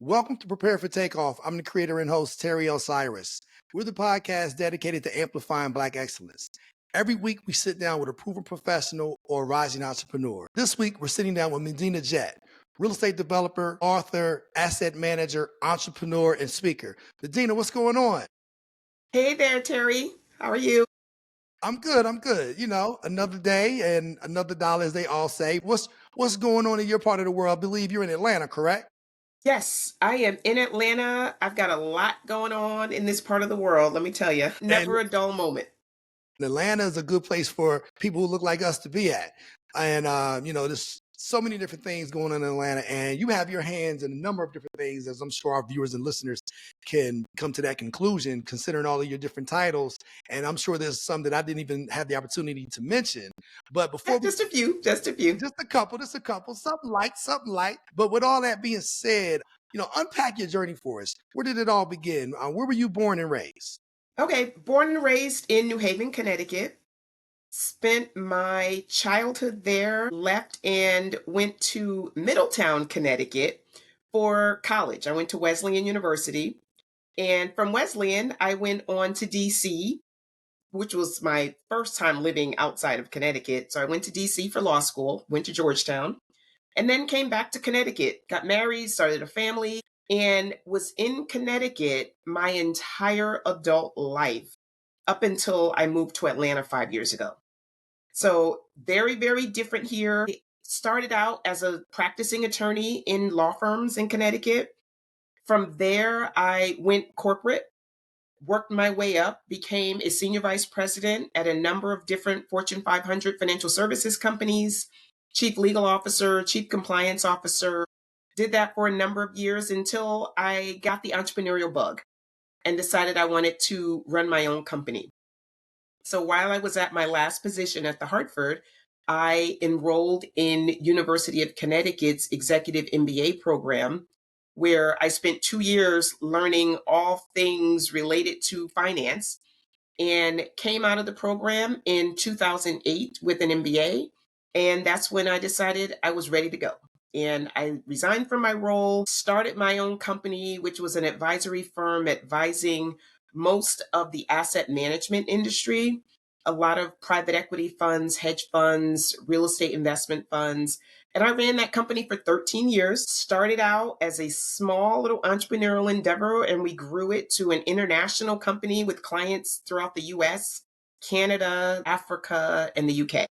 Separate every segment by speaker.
Speaker 1: Welcome to Prepare For Takeoff. I'm the creator and host, Terry Osiris. We're the podcast dedicated to amplifying Black excellence. Every week, we sit down with a proven professional or a rising entrepreneur. This week, we're sitting down with Medina Jett, real estate developer, author, asset manager, entrepreneur, and speaker. Medina, what's going on?
Speaker 2: Hey there, Terry. How are you?
Speaker 1: I'm good. You know, another day and another dollar, as they all say. What's going on in your part of the world? I believe you're in Atlanta, correct?
Speaker 2: Yes, I am in Atlanta. I've got a lot going on in this part of the world, let me tell you.
Speaker 1: And
Speaker 2: Never a dull moment.
Speaker 1: Atlanta is a good place for people who look like us to be at. And, there's so many different things going on in Atlanta, and you have your hands in a number of different things, as I'm sure our viewers and listeners can come to that conclusion, considering all of your different titles. And I'm sure there's some that I didn't even have the opportunity to mention. But before
Speaker 2: Just a few.
Speaker 1: just a couple, something light. But with all that being said, unpack your journey for us. Where did it all begin? Where were you born and raised?
Speaker 2: Okay, born and raised in New Haven, Connecticut. Spent my childhood there, left and went to Middletown, Connecticut for college. I went to Wesleyan University. And from Wesleyan, I went on to DC, which was my first time living outside of Connecticut. So I went to DC for law school, went to Georgetown, and then came back to Connecticut, got married, started a family, and was in Connecticut my entire adult life up until I moved to Atlanta 5 years ago. So very, very different here. Started out as a practicing attorney in law firms in Connecticut. From there, I went corporate, worked my way up, became a senior vice president at a number of different Fortune 500 financial services companies, chief legal officer, chief compliance officer. Did that for a number of years until I got the entrepreneurial bug and decided I wanted to run my own company. So while I was at my last position at the Hartford, I enrolled in University of Connecticut's executive MBA program, where I spent 2 years learning all things related to finance, and came out of the program in 2008 with an MBA. And that's when I decided I was ready to go. And I resigned from my role, started my own company, which was an advisory firm advising most of the asset management industry, a lot of private equity funds, hedge funds, real estate investment funds. And I ran that company for 13 years, started out as a small little entrepreneurial endeavor, and we grew it to an international company with clients throughout the US, Canada, Africa, and the UK.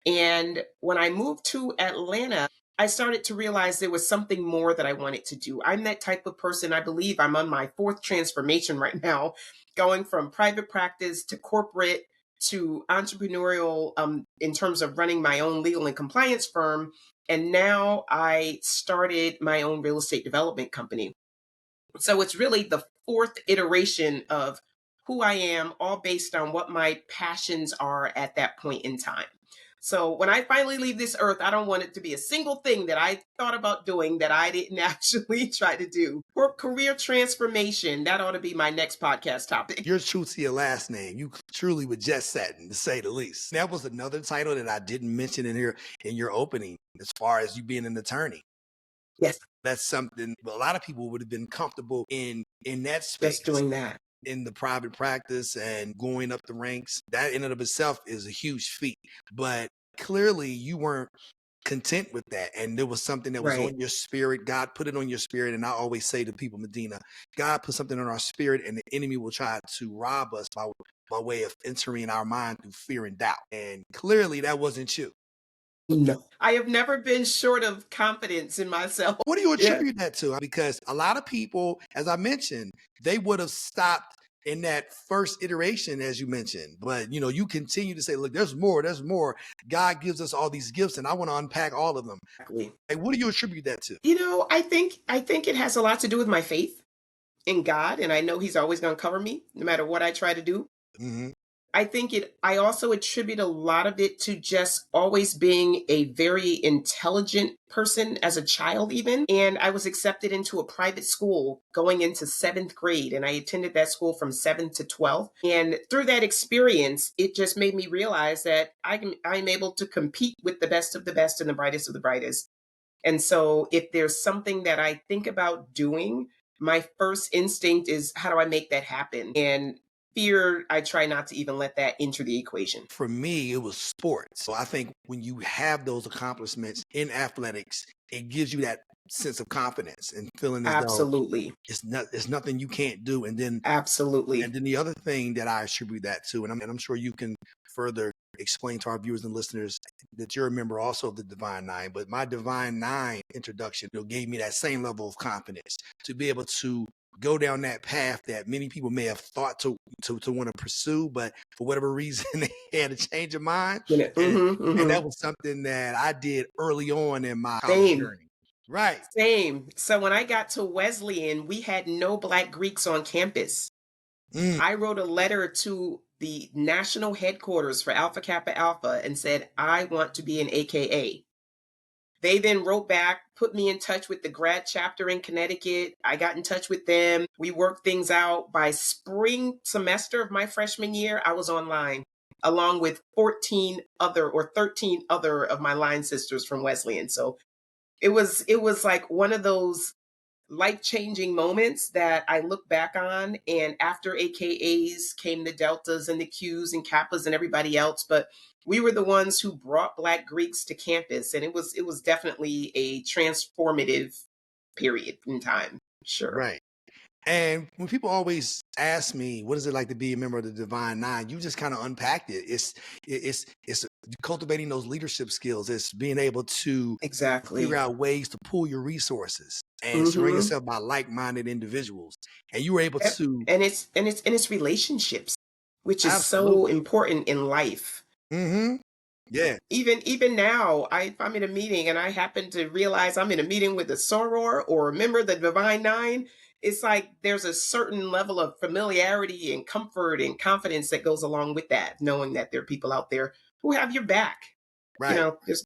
Speaker 2: And when I moved to Atlanta, I started to realize there was something more that I wanted to do. I'm that type of person. I believe I'm on my fourth transformation right now, going from private practice to corporate to entrepreneurial in terms of running my own legal and compliance firm. And now I started my own real estate development company. So it's really the fourth iteration of who I am, all based on what my passions are at that point in time. So when I finally leave this earth, I don't want it to be a single thing that I thought about doing that I didn't actually try to do. For career transformation, that ought to be my next podcast topic.
Speaker 1: You're true to your last name. You truly were jet setting, to say the least. That was another title that I didn't mention in here in your opening, as far as you being an attorney.
Speaker 2: Yes.
Speaker 1: That's something a lot of people would have been comfortable in that space.
Speaker 2: Just doing that.
Speaker 1: In the private practice and going up the ranks, that in and of itself is a huge feat. But clearly you weren't content with that. And there was something that was on your spirit. God put it on your spirit. And I always say to people, Medina, God put something on our spirit, and the enemy will try to rob us by way of entering our mind through fear and doubt. And clearly that wasn't you.
Speaker 2: No. I have never been short of confidence in myself.
Speaker 1: What do you attribute that to? Because a lot of people, as I mentioned, they would have stopped in that first iteration, as you mentioned. But, you continue to say, look, there's more. God gives us all these gifts, and I want to unpack all of them.
Speaker 2: Exactly.
Speaker 1: Like, what do you attribute that to?
Speaker 2: I think it has a lot to do with my faith in God, and I know He's always going to cover me no matter what I try to do.
Speaker 1: Mm-hmm.
Speaker 2: I also attribute a lot of it to just always being a very intelligent person as a child, even. And I was accepted into a private school going into 7th grade, and I attended that school from 7th to 12th. And through that experience, it just made me realize that I'm able to compete with the best of the best and the brightest of the brightest. And so if there's something that I think about doing, my first instinct is, how do I make that happen? And fear, I try not to even let that enter the equation.
Speaker 1: For me, it was sports. So I think when you have those accomplishments in athletics, it gives you that sense of confidence and feeling as though
Speaker 2: Absolutely.
Speaker 1: it's nothing you can't do.
Speaker 2: Absolutely.
Speaker 1: And then the other thing that I attribute that to, and I'm sure you can further explain to our viewers and listeners that you're a member also of the Divine Nine, but my Divine Nine introduction gave me that same level of confidence to be able to go down that path that many people may have thought to want to pursue, but for whatever reason they had a change of mind. And that was something that I did early on in my college
Speaker 2: Same.
Speaker 1: journey. Right.
Speaker 2: Same. So when I got to Wesleyan, we had no Black Greeks on campus. I wrote a letter to the national headquarters for Alpha Kappa Alpha and said, I want to be an AKA. They then wrote back, put me in touch with the grad chapter in Connecticut. I got in touch with them. We worked things out. By spring semester of my freshman year, I was online along with 13 other of my line sisters from Wesleyan. So it was like one of those life-changing moments that I look back on. And after AKAs came the Deltas and the Qs and Kappas and everybody else. But we were the ones who brought Black Greeks to campus. And it was definitely a transformative period in time. Sure.
Speaker 1: Right. And when people always ask me, what is it like to be a member of the Divine Nine? You just kind of unpacked it. It's cultivating those leadership skills. It's being able to
Speaker 2: Exactly.
Speaker 1: figure out ways to pool your resources and surround yourself by like-minded individuals. And you were able to,
Speaker 2: and it's relationships, which is
Speaker 1: absolutely,
Speaker 2: so important in life.
Speaker 1: Yeah.
Speaker 2: Even now, if I'm in a meeting and I happen to realize I'm in a meeting with a soror or a member of the Divine Nine, it's like there's a certain level of familiarity and comfort and confidence that goes along with that, knowing that there are people out there who have your back.
Speaker 1: Right.
Speaker 2: There's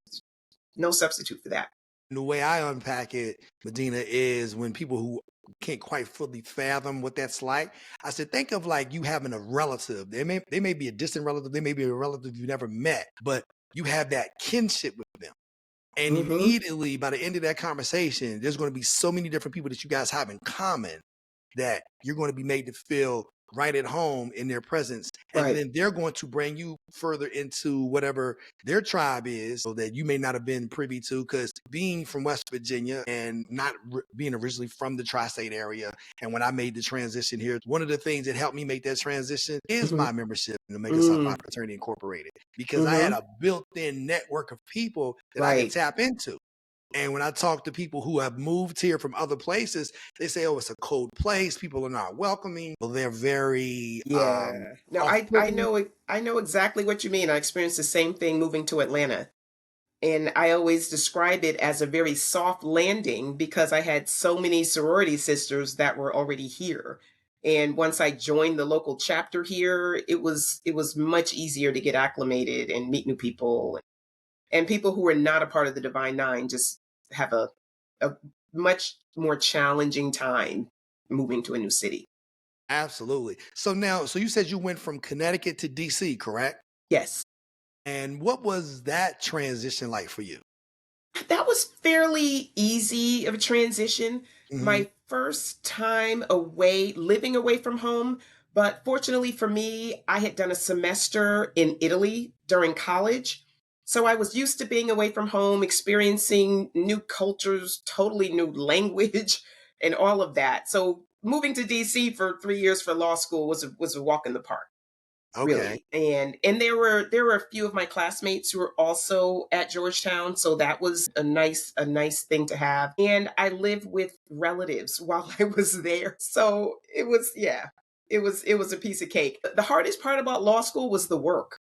Speaker 2: no substitute for that.
Speaker 1: And the way I unpack it, Medina, is when people who can't quite fully fathom what that's like, I said, think of like you having a relative. They may be a distant relative, they may be a relative you never met, but you have that kinship with them. And immediately by the end of that conversation, there's going to be so many different people that you guys have in common that you're going to be made to feel right at home in their presence. And then they're going to bring you further into whatever their tribe is, so that you may not have been privy to, because being from West Virginia and not being originally from the tri-state area, and when I made the transition here, one of the things that helped me make that transition is my membership in the Omega Psi Phi Fraternity Incorporated, because I had a built-in network of people that I could tap into. And when I talk to people who have moved here from other places, they say, oh, it's a cold place. People are not welcoming. Well, they're very
Speaker 2: No, I know exactly what you mean. I experienced the same thing moving to Atlanta. And I always describe it as a very soft landing because I had so many sorority sisters that were already here. And once I joined the local chapter here, it was much easier to get acclimated and meet new people. And people who are not a part of the Divine Nine just have a much more challenging time moving to a new city.
Speaker 1: Absolutely. So you said you went from Connecticut to DC, correct?
Speaker 2: Yes.
Speaker 1: And what was that transition like for you?
Speaker 2: That was fairly easy of a transition. My first time living away from home. But fortunately for me, I had done a semester in Italy during college. So I was used to being away from home, experiencing new cultures, totally new language, and all of that. So moving to DC for 3 years for law school was a walk in the park.
Speaker 1: Okay.
Speaker 2: Really. And there were a few of my classmates who were also at Georgetown, so that was a nice thing to have. And I lived with relatives while I was there. So it was a piece of cake. The hardest part about law school was the work.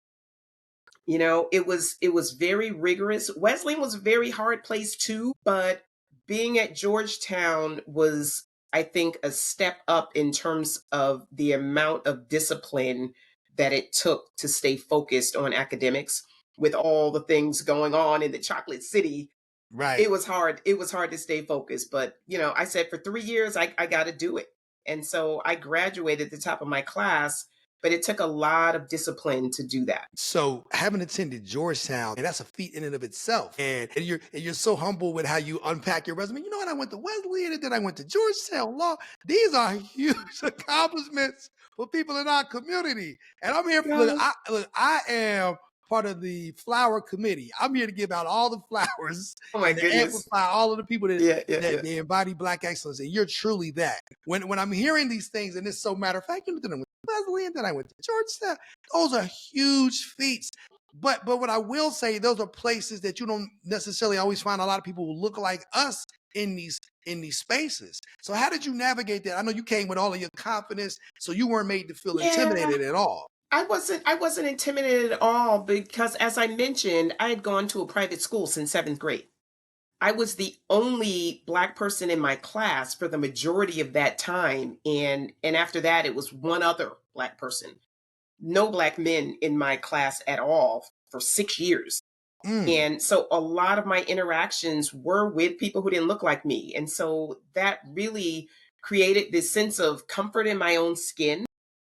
Speaker 2: It was very rigorous. Wesleyan was a very hard place too, but being at Georgetown was, I think, a step up in terms of the amount of discipline that it took to stay focused on academics with all the things going on in the chocolate city.
Speaker 1: Right.
Speaker 2: It was hard to stay focused, but I said for 3 years I got to do it. And so I graduated at the top of my class, but it took a lot of discipline to do that.
Speaker 1: So having attended Georgetown, and that's a feat in and of itself. And you're so humble with how you unpack your resume. You know what? I went to Wesleyan and then I went to Georgetown Law. These are huge accomplishments for people in our community. And I'm here for I am part of the flower committee. I'm here to give out all the flowers
Speaker 2: Oh my
Speaker 1: and to
Speaker 2: goodness.
Speaker 1: amplify all of the people that
Speaker 2: Yeah, yeah,
Speaker 1: that
Speaker 2: yeah.
Speaker 1: they embody Black excellence. And you're truly that. When I'm hearing these things, and it's so matter of fact, you know, then I went to Wesleyan, then I went to Georgetown. Those are huge feats. But what I will say, those are places that you don't necessarily always find a lot of people who look like us in these spaces. So how did you navigate that? I know you came with all of your confidence, so you weren't made to feel
Speaker 2: Yeah,
Speaker 1: intimidated at all.
Speaker 2: I wasn't intimidated at all because as I mentioned, I had gone to a private school since 7th grade. I was the only Black person in my class for the majority of that time, and after that it was one other Black person. No Black men in my class at all for 6 years.
Speaker 1: Mm.
Speaker 2: And so a lot of my interactions were with people who didn't look like me. And so that really created this sense of comfort in my own skin.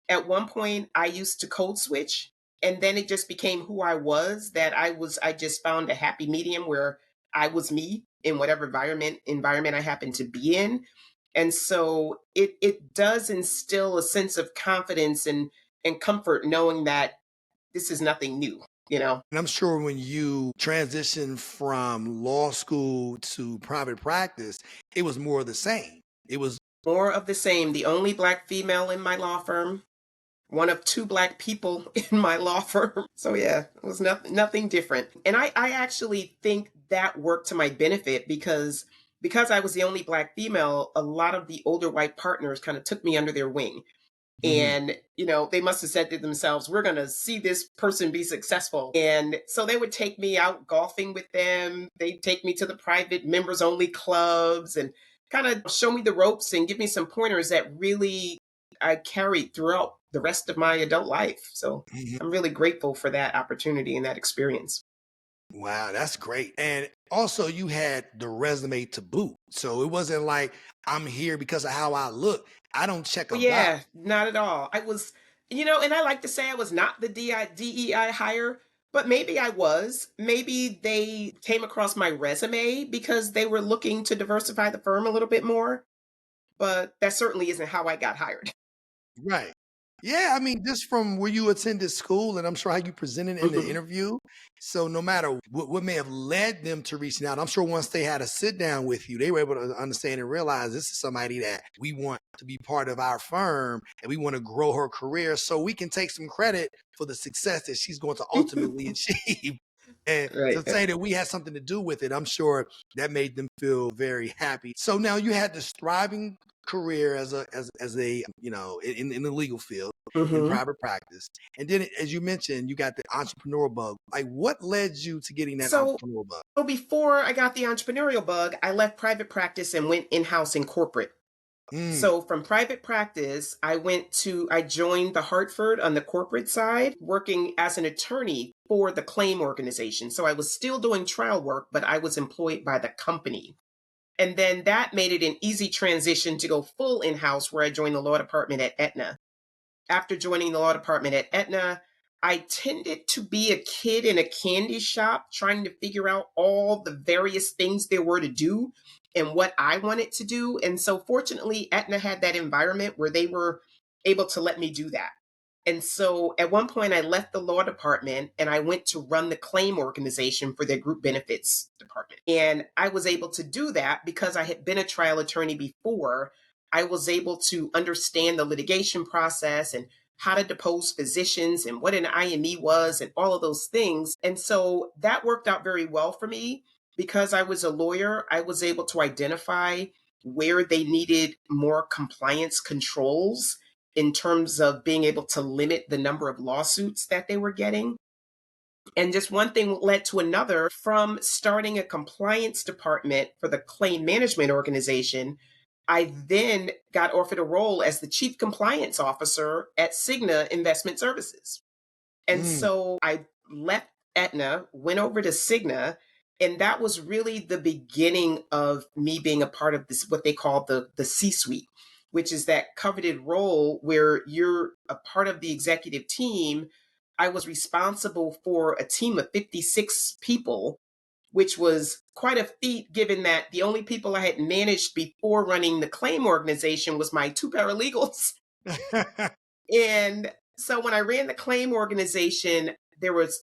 Speaker 2: At one point, I used to code switch, and then it just became who I was. I just found a happy medium where I was me in whatever environment I happened to be in. And so it does instill a sense of confidence and comfort knowing that this is nothing new, you know.
Speaker 1: And I'm sure when you transitioned from law school to private practice, it was more of the same. It was
Speaker 2: More of the same. The only Black female in my law firm, one of two Black people in my law firm. So yeah, it was nothing different. And I actually think that worked to my benefit because I was the only Black female, a lot of the older white partners kind of took me under their wing.
Speaker 1: mhm.
Speaker 2: And, they must have said to themselves, we're going to see this person be successful. And so they would take me out golfing with them. They'd take me to the private members only clubs and kind of show me the ropes and give me some pointers that really I carried throughout the rest of my adult life. So
Speaker 1: Mhm.
Speaker 2: I'm really grateful for that opportunity and that experience.
Speaker 1: Wow, that's great. And also, you had the resume to boot. So it wasn't like I'm here because of how I look. I don't check
Speaker 2: Oh,
Speaker 1: a box.
Speaker 2: yeah, not at all. I was, and I like to say I was not the DEI hire, but maybe I was. Maybe they came across my resume because they were looking to diversify the firm a little bit more, but that certainly isn't how I got hired.
Speaker 1: Right. Yeah, I mean, just from where you attended school, and I'm sure how you presented in the
Speaker 2: Mhm.
Speaker 1: interview. So no matter what may have led them to reaching out, I'm sure once they had a sit down with you, they were able to understand and realize this is somebody that we want to be part of our firm and we want to grow her career so we can take some credit for the success that she's going to ultimately achieve. And to
Speaker 2: Right.
Speaker 1: say that we had something to do with it, I'm sure that made them feel very happy. So now you had this thriving career as a in the legal field in
Speaker 2: Hmm.
Speaker 1: private practice, and then as you mentioned, you got the entrepreneurial bug. Like, what led you to getting that
Speaker 2: So,
Speaker 1: entrepreneurial bug?
Speaker 2: so before I got the entrepreneurial bug, I left private practice and went in house in corporate.
Speaker 1: Mm,
Speaker 2: So from private practice, I joined the Hartford on the corporate side, working as an attorney for the claim organization. So I was still doing trial work, but I was employed by the company. And then that made it an easy transition to go full in-house where I joined the law department at Aetna. After joining the law department at Aetna, I tended to be a kid in a candy shop trying to figure out all the various things there were to do and what I wanted to do. And so, fortunately, Aetna had that environment where they were able to let me do that. And so, at one point, I left the law department and I went to run the claim organization for their group benefits department. And I was able to do that because I had been a trial attorney before. I was able to understand the litigation process and how to depose physicians and what an IME was and all of those things. And so that worked out very well for me because I was a lawyer. I was able to identify where they needed more compliance controls in terms of being able to limit the number of lawsuits that they were getting. And just one thing led to another from starting a compliance department for the claim management organization. I then got offered a role as the chief compliance officer at Cigna Investment Services. And
Speaker 1: mm,
Speaker 2: so I left Aetna, went over to Cigna, and that was really the beginning of me being a part of this, what they call the C suite, which is that coveted role where you're a part of the executive team. I was responsible for a team of 56 people, which was quite a feat given that the only people I had managed before running the claim organization was my two paralegals. And so when I ran the claim organization, there was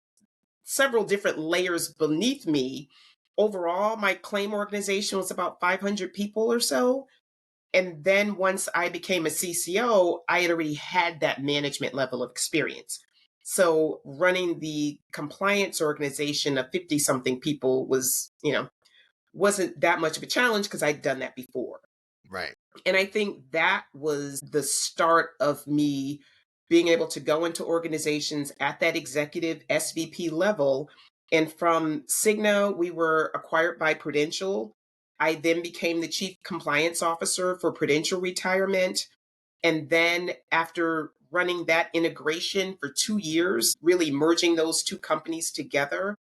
Speaker 2: several different layers beneath me. Overall, my claim organization was about 500 people or so. And then once I became a CCO, I had already had that management level of experience. So running the compliance organization of 50 something people was, wasn't that much of a challenge because I'd done that before.
Speaker 1: Right.
Speaker 2: And I think that was the start of me being able to go into organizations at that executive SVP level. And from Cigna, we were acquired by Prudential. I then became the chief compliance officer for Prudential Retirement. And then after running that integration for 2 years, really merging those two companies together,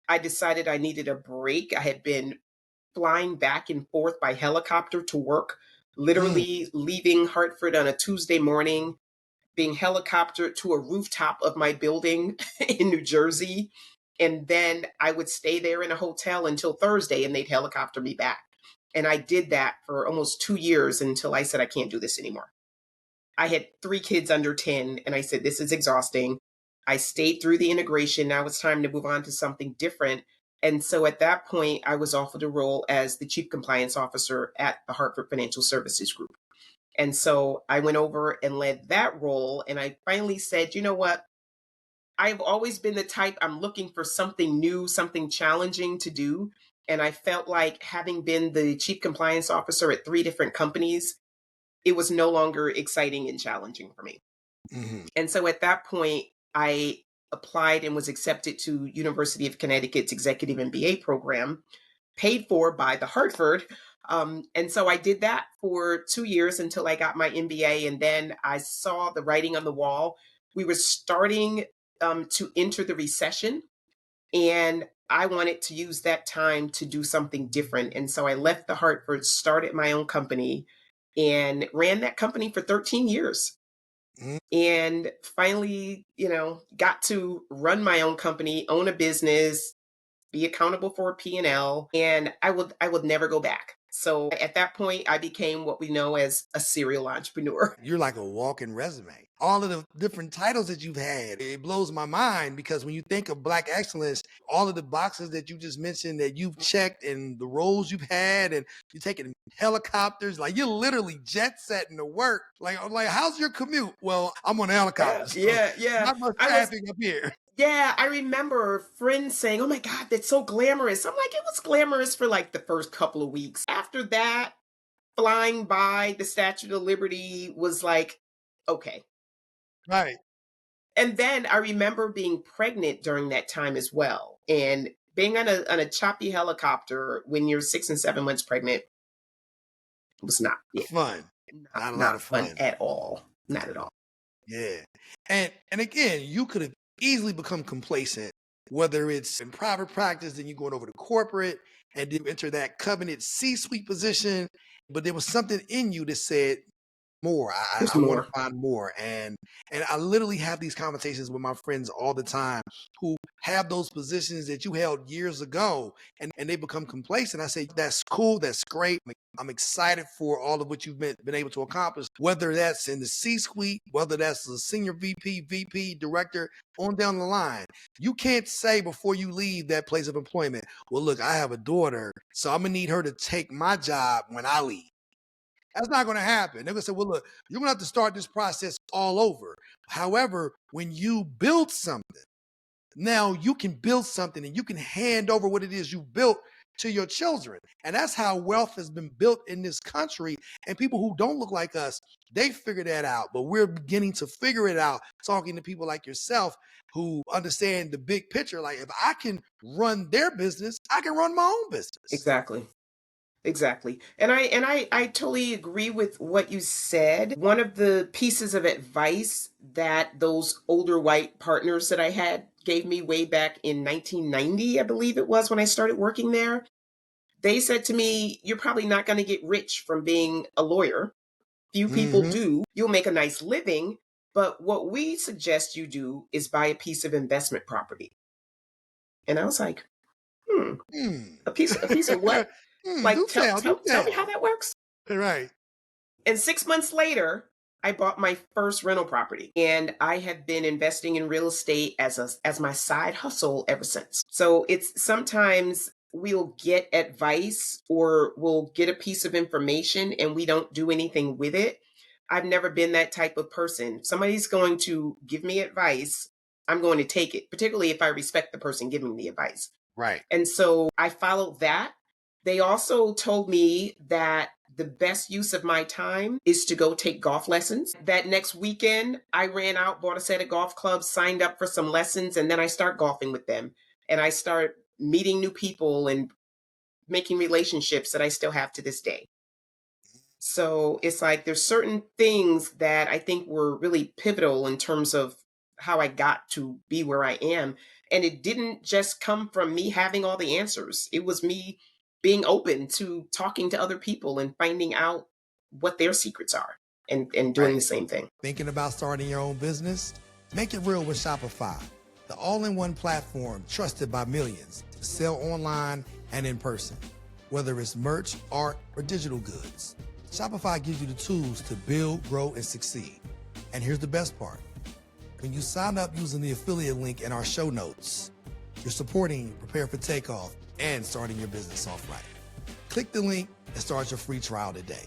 Speaker 2: I decided I needed a break. I had been flying back and forth by helicopter to work, literally leaving Hartford on a Tuesday morning, being helicoptered to a rooftop of my building in New Jersey. And then I would stay there in a hotel until Thursday and they'd helicopter me back. And I did that for almost 2 years until I said, I can't do this anymore. I had 3 kids under 10, and I said, this is exhausting. I stayed through the integration. Now it's time to move on to something different. And so at that point, I was offered a role as the chief compliance officer at the Hartford Financial Services Group. And so I went over and led that role. And I finally said, you know what? I've always been the type, I'm looking for something new, something challenging to do. And I felt like having been the chief compliance officer at 3 different companies, it was no longer exciting and challenging for me. And so at that point, I applied and was accepted to University of Connecticut's executive MBA program, paid for by the Hartford. And so I did that for 2 years until I got my MBA. And then I saw the writing on the wall. We were starting to enter the recession. And I wanted to use that time to do something different. And so I left the Hartford, started my own company, and ran that company for 13 years. And finally, got to run my own company, own a business, be accountable for a P&L, and I would never go back. So at that point, I became what we know as a serial entrepreneur.
Speaker 1: You're like a walking resume. All of the different titles that you've had, it blows my mind because when you think of Black excellence, all of the boxes that you just mentioned that you've checked and the roles you've had, and you're taking helicopters, like you're literally jet setting to work. Like how's your commute? Well, I'm on a helicopter. So
Speaker 2: Yeah.
Speaker 1: not much traffic up here.
Speaker 2: Yeah, I remember friends saying, oh my God, that's so glamorous. I'm like, it was glamorous for like the first couple of weeks. After that, flying by the Statue of Liberty was like, okay.
Speaker 1: Right.
Speaker 2: And then I remember being pregnant during that time as well. And being on a choppy helicopter when you're 6 and 7 months pregnant was not
Speaker 1: fun. Not a lot of fun
Speaker 2: at all. Not at all.
Speaker 1: Yeah. And again, you could have easily become complacent, whether it's in private practice, then you're going over to corporate and then enter that covenant C-suite position. But there was something in you that said, more. I want to find more. And I literally have these conversations with my friends all the time who have those positions that you held years ago and they become complacent. I say, that's cool. That's great. I'm excited for all of what you've been able to accomplish, whether that's in the C-suite, whether that's the senior VP, director, on down the line. You can't say before you leave that place of employment, well, look, I have a daughter, so I'm going to need her to take my job when I leave. That's not going to happen. They're going to say, well, look, you're going to have to start this process all over. However, when you build something, now you can build something and you can hand over what it is you built to your children. And that's how wealth has been built in this country. And people who don't look like us, they figure that out. But we're beginning to figure it out, talking to people like yourself who understand the big picture. Like, if I can run their business, I can run my own business.
Speaker 2: Exactly. And I totally agree with what you said. One of the pieces of advice that those older white partners that I had gave me way back in 1990, I believe it was, when I started working there, they said to me, you're probably not going to get rich from being a lawyer. Few people
Speaker 1: Mm-hmm.
Speaker 2: do. You'll make a nice living, but what we suggest you do is buy a piece of investment property. And I was like, hmm,
Speaker 1: Hmm.
Speaker 2: a piece of what?
Speaker 1: Do
Speaker 2: Like,
Speaker 1: tell, do
Speaker 2: tell me how
Speaker 1: tell.
Speaker 2: that works.
Speaker 1: Right.
Speaker 2: And 6 months later, I bought my first rental property, and I have been investing in real estate as my side hustle ever since. So it's sometimes we'll get advice or we'll get a piece of information and we don't do anything with it. I've never been that type of person. If somebody's going to give me advice, I'm going to take it, particularly if I respect the person giving me the advice.
Speaker 1: Right.
Speaker 2: And so I followed that. They also told me that the best use of my time is to go take golf lessons. That next weekend, I ran out, bought a set of golf clubs, signed up for some lessons, and then I start golfing with them. And I start meeting new people and making relationships that I still have to this day. So it's like there's certain things that I think were really pivotal in terms of how I got to be where I am. And it didn't just come from me having all the answers. It was me being open to talking to other people and finding out what their secrets are and doing
Speaker 1: Right.
Speaker 2: the same thing.
Speaker 1: Thinking about starting your own business? Make it real with Shopify, the all-in-one platform trusted by millions to sell online and in person. Whether it's merch, art, or digital goods, Shopify gives you the tools to build, grow, and succeed. And here's the best part. When you sign up using the affiliate link in our show notes, you're supporting Prepare for Takeoff and starting your business off right. Click the link and start your free trial today.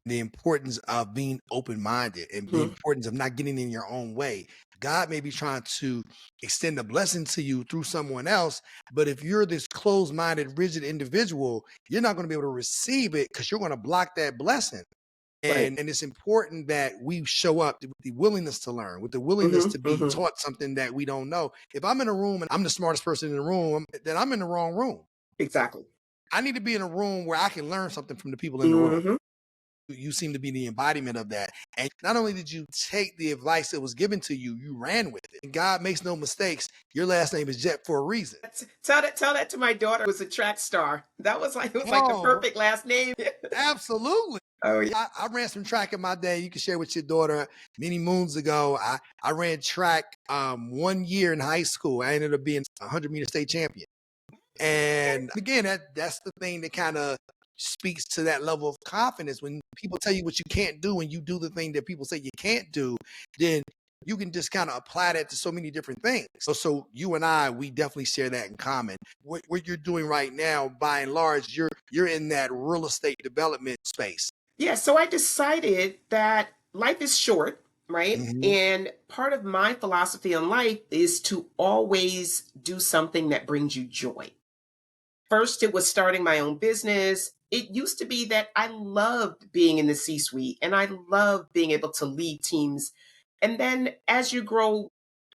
Speaker 1: The importance of being open-minded and the importance of not getting in your own way. God may be trying to extend a blessing to you through someone else, but if you're this closed-minded, rigid individual, you're not going to be able to receive it because you're going to block that blessing.
Speaker 2: Right.
Speaker 1: And it's important that we show up with the willingness to learn, with the willingness to be taught something that we don't know. If I'm in a room and I'm the smartest person in the room, then I'm in the wrong room.
Speaker 2: Exactly.
Speaker 1: I need to be in a room where I can learn something from the people in the room.
Speaker 2: hmm
Speaker 1: You seem to be the embodiment of that. And not only did you take the advice that was given to you, you ran with it. And God makes no mistakes. Your last name is Jett for a reason.
Speaker 2: Tell that to my daughter who was a track star. That was like, it was like the
Speaker 1: Oh,
Speaker 2: perfect last name.
Speaker 1: absolutely.
Speaker 2: Oh, yeah.
Speaker 1: I ran some track in my day. You can share with your daughter. Many moons ago, I ran track 1 year in high school. I ended up being a 100-meter state champion. And again, that's the thing that kind of speaks to that level of confidence. When people tell you what you can't do and you do the thing that people say you can't do, then you can just kind of apply that to so many different things. So you and I, we definitely share that in common. What you're doing right now, by and large, you're in that real estate development space.
Speaker 2: Yeah, so I decided that life is short, right?
Speaker 1: Mm-hmm.
Speaker 2: And part of my philosophy on life is to always do something that brings you joy. First, it was starting my own business. It used to be that I loved being in the C suite and I loved being able to lead teams. And then as you grow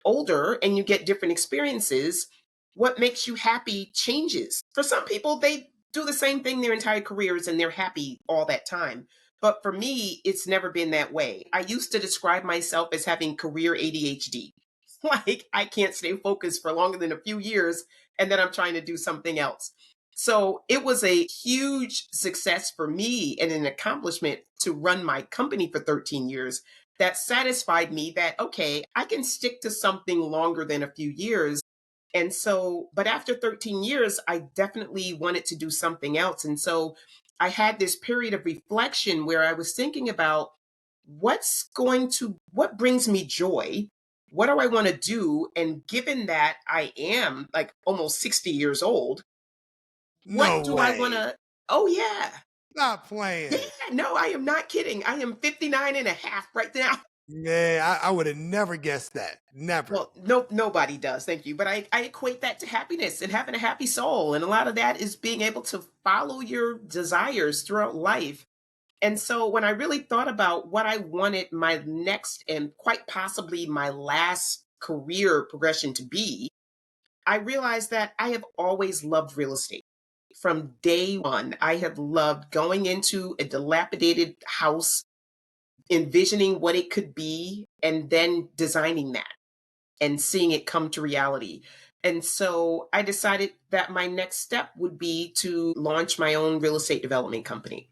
Speaker 2: older and you get different experiences, what makes you happy changes. For some people, they do the same thing their entire careers and they're happy all that time. But for me, it's never been that way. I used to describe myself as having career ADHD. Like I can't stay focused for longer than a few years and then I'm trying to do something else. So it was a huge success for me and an accomplishment to run my company for 13 years that satisfied me that, okay, I can stick to something longer than a few years. And so, but after 13 years, I definitely wanted to do something else. And so I had this period of reflection where I was thinking about what brings me joy? What do I want to do? And given that I am like almost 60 years old, what
Speaker 1: No
Speaker 2: do I want
Speaker 1: way.
Speaker 2: to? Oh, yeah.
Speaker 1: Stop
Speaker 2: Yeah.
Speaker 1: playing.
Speaker 2: No, I am not kidding. I am 59 and a half right now.
Speaker 1: Yeah, I would have never guessed that. Never.
Speaker 2: Well, no, nobody does. Thank you. But I equate that to happiness and having a happy soul. And a lot of that is being able to follow your desires throughout life. And so when I really thought about what I wanted my next and quite possibly my last career progression to be, I realized that I have always loved real estate. From day one, I have loved going into a dilapidated house, envisioning what it could be, and then designing that and seeing it come to reality. And so I decided that my next step would be to launch my own real estate development company.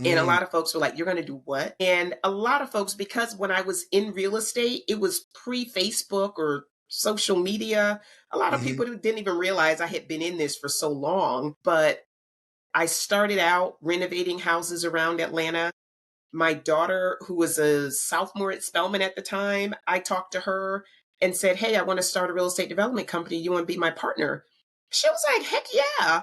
Speaker 2: And a
Speaker 1: Mm,
Speaker 2: lot of folks were like, "You're going to do what?" And a lot of folks, because when I was in real estate, it was pre Facebook or social media. A lot of
Speaker 1: mhm,
Speaker 2: people didn't even realize I had been in this for so long. But I started out renovating houses around Atlanta. My daughter, who was a sophomore at Spelman at the time, I talked to her and said, "Hey, I want to start a real estate development company. You want to be my partner?" She was like, "Heck yeah."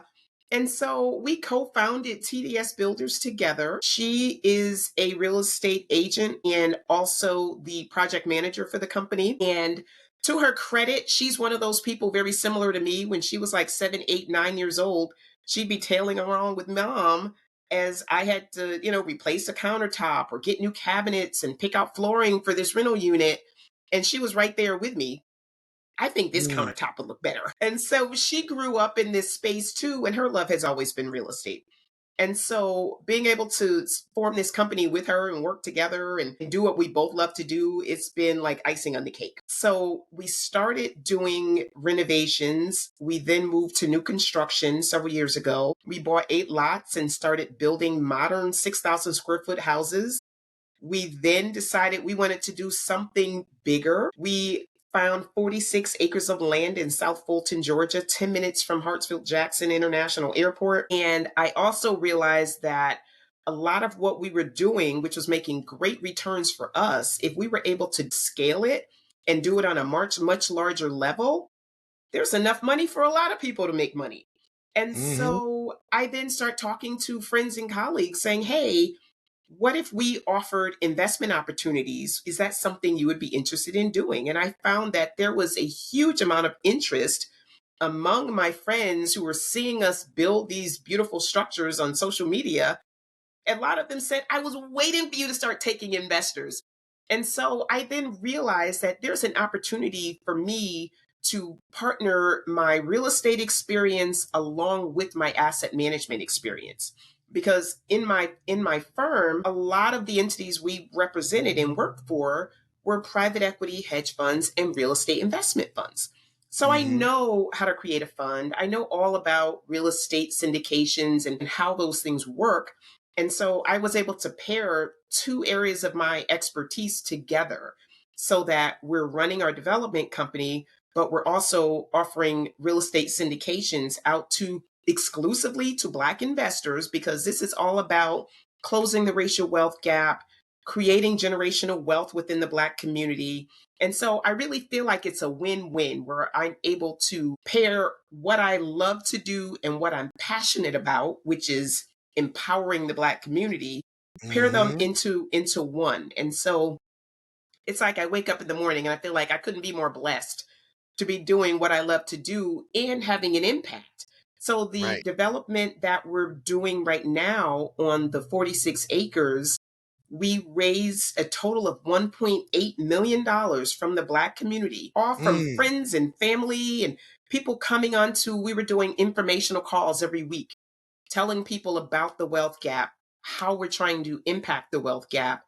Speaker 2: And so we co founded TDS Builders together. She is a real estate agent and also the project manager for the company. And to her credit, she's one of those people very similar to me. When she was like 7, 8, 9 years old, she'd be tailing along with mom as I had to, replace a countertop or get new cabinets and pick out flooring for this rental unit. And she was right there with me. "I think this
Speaker 1: mm,
Speaker 2: countertop would look better." And so she grew up in this space too, and her love has always been real estate. And so being able to form this company with her and work together and do what we both love to do, it's been like icing on the cake. So we started doing renovations. We then moved to new construction several years ago. We bought 8 lots and started building modern 6,000 square foot houses. We then decided we wanted to do something bigger. We found 46 acres of land in South Fulton, Georgia, 10 minutes from Hartsfield Jackson International Airport. And I also realized that a lot of what we were doing, which was making great returns for us, if we were able to scale it and do it on a much larger level, there's enough money for a lot of people to make money. And
Speaker 1: mhm,
Speaker 2: so I then start talking to friends and colleagues saying, "Hey, what if we offered investment opportunities? Is that something you would be interested in doing?" And I found that there was a huge amount of interest among my friends who were seeing us build these beautiful structures on social media. A lot of them said, "I was waiting for you to start taking investors." And so I then realized that there's an opportunity for me to partner my real estate experience along with my asset management experience. Because in my firm, a lot of the entities we represented and worked for were private equity, hedge funds, and real estate investment funds. So I
Speaker 1: mhm,
Speaker 2: know how to create a fund. I know all about real estate syndications and how those things work. And so I was able to pair two areas of my expertise together so that we're running our development company, but we're also offering real estate syndications out to exclusively to Black investors, because this is all about closing the racial wealth gap, creating generational wealth within the Black community. And so I really feel like it's a win win where I'm able to pair what I love to do and what I'm passionate about, which is empowering the Black community, pair them
Speaker 1: mhm.
Speaker 2: into one. And so it's like I wake up in the morning and I feel like I couldn't be more blessed to be doing what I love to do and having an impact. So the
Speaker 1: Right.
Speaker 2: development that we're doing right now on the 46 acres, we raised a total of $1.8 million from the Black community, all from
Speaker 1: Mm,
Speaker 2: friends and family and people coming onto. We were doing informational calls every week telling people about the wealth gap, how we're trying to impact the wealth gap,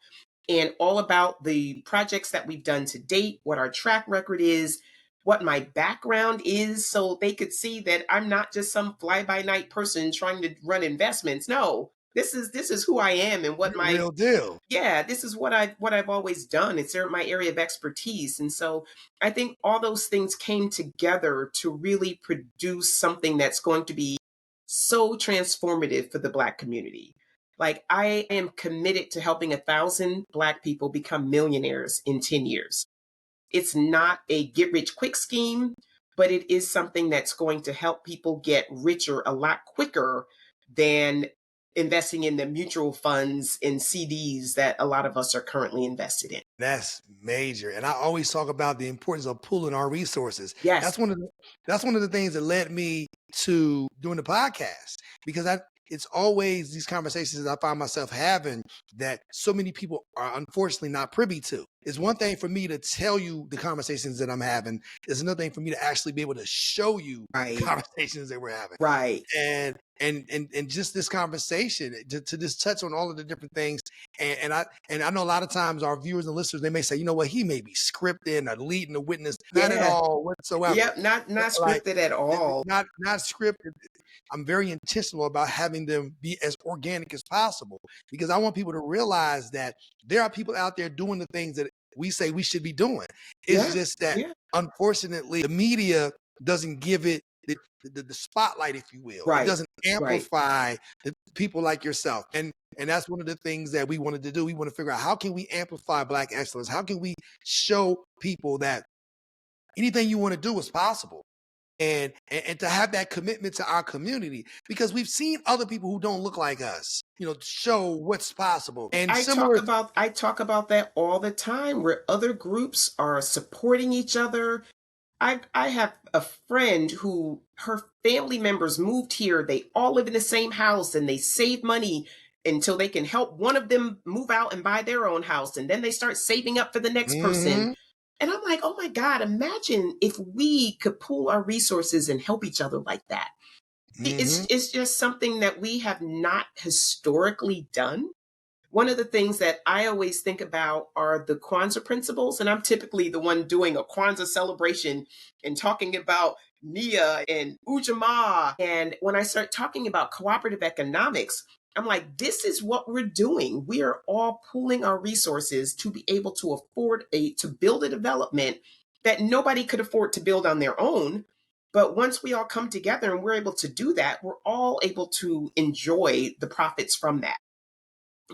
Speaker 2: and all about the projects that we've done to date, what our track record is, what my background is, so they could see that I'm not just some fly by night person trying to run investments. No, this is who I am and what
Speaker 1: you're the
Speaker 2: my
Speaker 1: real deal.
Speaker 2: yeah, this is what I've always done. It's my area of expertise. And so I think all those things came together to really produce something that's going to be so transformative for the Black community. Like, I am committed to helping 1,000 Black people become millionaires in 10 years. It's not a get rich quick scheme, but it is something that's going to help people get richer a lot quicker than investing in the mutual funds and CDs that a lot of us are currently invested in.
Speaker 1: That's major. And I always talk about the importance of pooling our resources.
Speaker 2: Yes.
Speaker 1: That's one of the things that led me to doing the podcast, because it's always these conversations that I find myself having that so many people are unfortunately not privy to. It's one thing for me to tell you the conversations that I'm having. It's another thing for me to actually be able to show you the
Speaker 2: Right.
Speaker 1: conversations that we're having.
Speaker 2: Right.
Speaker 1: And just this conversation to just touch on all of the different things. And I know a lot of times our viewers and listeners, they may say, you know what, he may be scripting or leading the witness. Not at
Speaker 2: Yeah.
Speaker 1: all whatsoever.
Speaker 2: Yep. Not
Speaker 1: Like
Speaker 2: scripted at all.
Speaker 1: not scripted. I'm very intentional about having them be as organic as possible, because I want people to realize that there are people out there doing the things that we say we should be doing. It's just that, unfortunately, the media doesn't give it the spotlight, if you will. It doesn't amplify the people like yourself. And that's one of the things that we wanted to do. We want to figure out, how can we amplify Black excellence? How can we show people that anything you want to do is possible? And to have that commitment to our community, because we've seen other people who don't look like us, show what's possible. And
Speaker 2: I talk about that all the time, where other groups are supporting each other. I have a friend who, her family members moved here. They all live in the same house, and they save money until they can help one of them move out and buy their own house. And then they start saving up for the next person. And I'm like, oh my God, imagine if we could pool our resources and help each other like that. It's just something that we have not historically done. One of the things that I always think about are the Kwanzaa principles. And I'm typically the one doing a Kwanzaa celebration and talking about Nia and Ujamaa. And when I start talking about cooperative economics, I'm like, this is what we're doing. We are all pooling our resources to be able to afford to build a development that nobody could afford to build on their own. But once we all come together and we're able to do that, we're all able to enjoy the profits from that.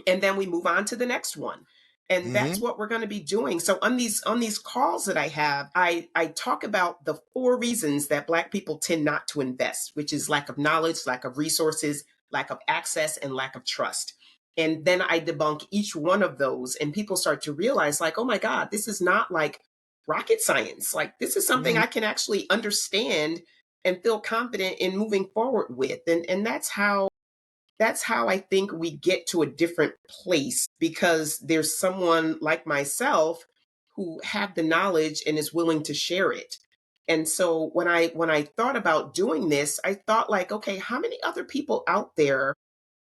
Speaker 2: And then we move on to the next one. And that's what we're going to be doing. So on these calls that I have, I talk about the 4 reasons that Black people tend not to invest, which is lack of knowledge, lack of resources, lack of access, and lack of trust. And then I debunk each one of those, and people start to realize, like, oh my God, this is not like rocket science. Like, this is something I can actually understand and feel confident in moving forward with. And that's how I think we get to a different place, because there's someone like myself who have the knowledge and is willing to share it. And so when I thought about doing this, I thought, like, okay, how many other people out there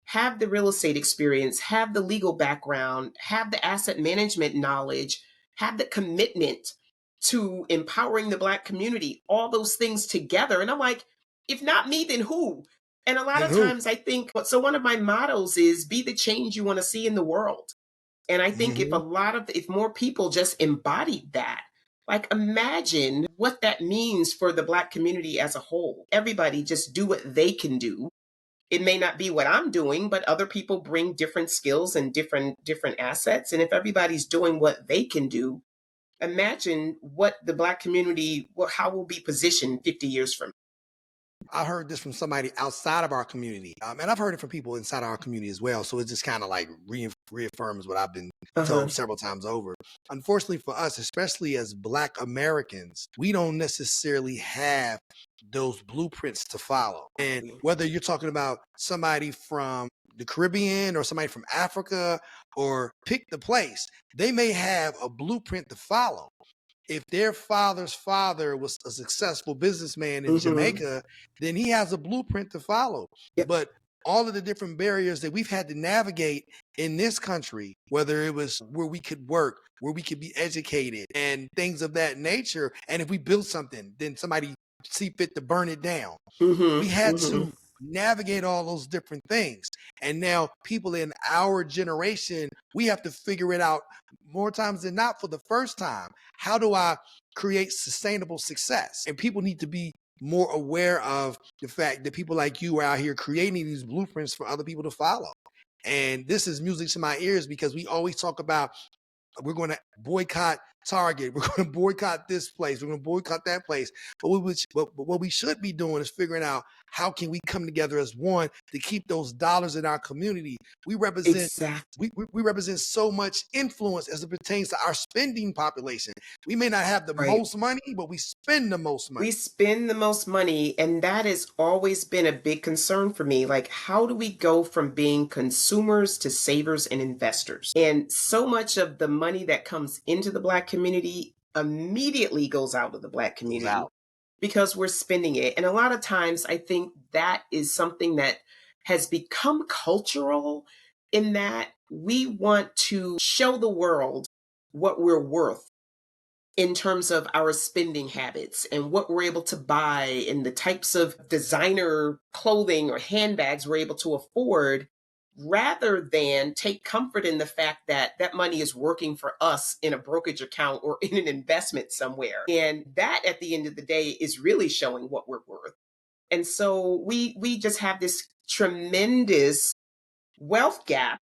Speaker 2: have the real estate experience, have the legal background, have the asset management knowledge, have the commitment to empowering the Black community, all those things together? And I'm like, if not me, then who? And a lot of times I think, so one of my mottos is, be the change you want to see in the world. And I think if more people just embodied that, like, imagine what that means for the Black community as a whole. Everybody just do what they can do. It may not be what I'm doing, but other people bring different skills and different assets. And if everybody's doing what they can do, imagine what the Black community, how we'll be positioned 50 years from now.
Speaker 1: I heard this from somebody outside of our community, and I've heard it from people inside our community as well. So it just kind of like reaffirms what I've been told several times over. Unfortunately for us, especially as Black Americans, we don't necessarily have those blueprints to follow. And whether you're talking about somebody from the Caribbean or somebody from Africa, or pick the place, they may have a blueprint to follow. If their father's father was a successful businessman in Jamaica, then he has a blueprint to follow. But all of the different barriers that we've had to navigate in this country, whether it was where we could work, where we could be educated, and things of that nature, and if we built something, then somebody see fit to burn it down. We had to navigate all those different things. And now people in our generation, we have to figure it out more times than not for the first time. How do I create sustainable success? And people need to be more aware of the fact that people like you are out here creating these blueprints for other people to follow. And this is music to my ears, because we always talk about, we're going to boycott Target, we're going to boycott this place, we're going to boycott that place. But what we should be doing is figuring out, how can we come together as one to keep those dollars in our community? We represent we represent so much influence as it pertains to our spending population. We may not have the most money, but we spend the most money.
Speaker 2: We spend the most money, and that has always been a big concern for me. Like, how do we go from being consumers to savers and investors? And so much of the money that comes into the Black community immediately goes out of the Black community because we're spending it. And a lot of times I think that is something that has become cultural, in that we want to show the world what we're worth. in terms of our spending habits and what we're able to buy and the types of designer clothing or handbags we're able to afford, rather than take comfort in the fact that that money is working for us in a brokerage account or in an investment somewhere. And that at the end of the day is really showing what we're worth. And so we just have this tremendous wealth gap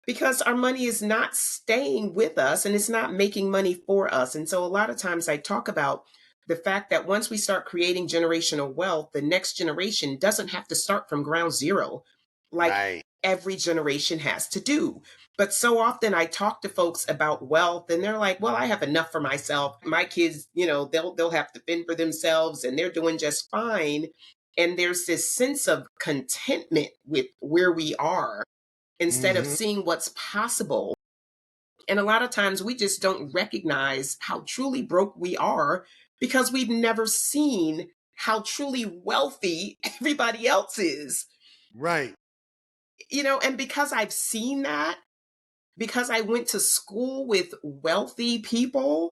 Speaker 2: because our money is not staying with us and it's not making money for us. And so a lot of times I talk about the fact that once we start creating generational wealth, the next generation doesn't have to start from ground zero like
Speaker 1: Right.
Speaker 2: every generation has to do. But so often I talk to folks about wealth and they're like, well, I have enough for myself. My kids, they'll have to fend for themselves and they're doing just fine. And there's this sense of contentment with where we are instead of
Speaker 1: Hmm.
Speaker 2: seeing what's possible. And a lot of times we just don't recognize how truly broke we are because we've never seen how truly wealthy everybody else is.
Speaker 1: Right.
Speaker 2: And because I've seen that, because I went to school with wealthy people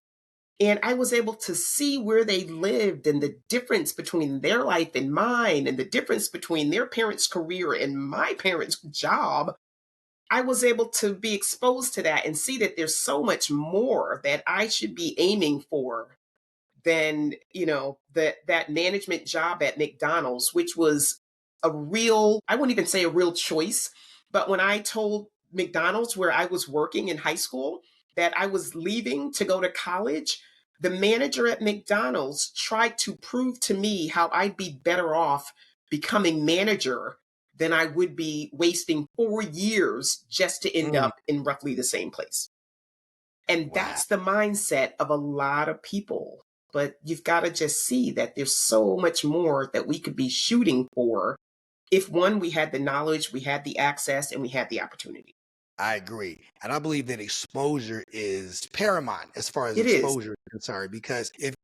Speaker 2: and I was able to see where they lived and the difference between their life and mine and the difference between their parents' career and my parents' job, I was able to be exposed to that and see that there's so much more that I should be aiming for than, that management job at McDonald's, which was I wouldn't even say a real choice. But when I told McDonald's where I was working in high school that I was leaving to go to college, the manager at McDonald's tried to prove to me how I'd be better off becoming manager than I would be wasting 4 years just to end
Speaker 1: Mm.
Speaker 2: up in roughly the same place. And
Speaker 1: Wow.
Speaker 2: that's the mindset of a lot of people. But you've got to just see that there's so much more that we could be shooting for if one, we had the knowledge, we had the access, and we had the opportunity.
Speaker 1: I agree. And I believe that exposure is paramount as far as
Speaker 2: It is.
Speaker 1: exposure is concerned, because if